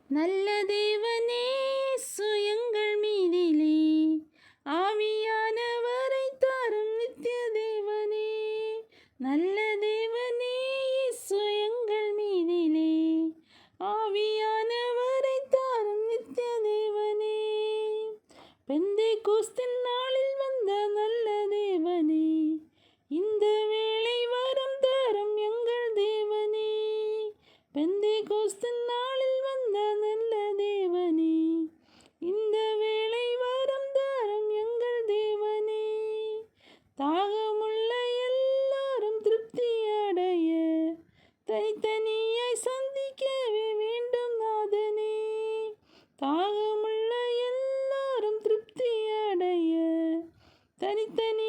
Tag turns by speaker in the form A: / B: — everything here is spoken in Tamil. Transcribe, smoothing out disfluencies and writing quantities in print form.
A: நல்ல தேவனே சுயங்கள் மீதிலே ஆவியானவரை தாரும் நித்திய தேவனே. நல்ல தேவனே சுயங்கள் மீதிலே ஆவியானவரை தாரும் நித்திய தேவனே. பெந்தேகோஸ்தின் நாளில் வந்த நல்ல தேவனே, இந்த வேளை வரம் தாரும் எங்கள் தேவனே. பெந்தேகோஸ்தின் நாளில் வந்த நல்ல தேவனே, இந்த வேளை வரம் தாரும் எங்கள் தேவனே. தாகமுள்ள எல்லாரும் திருப்தி அடைய தனித்தனியாய் சந்திக்கவே வேண்டும் நாதனே. தாகமுள்ள எல்லாரும் திருப்தி அடைய தனித்தனி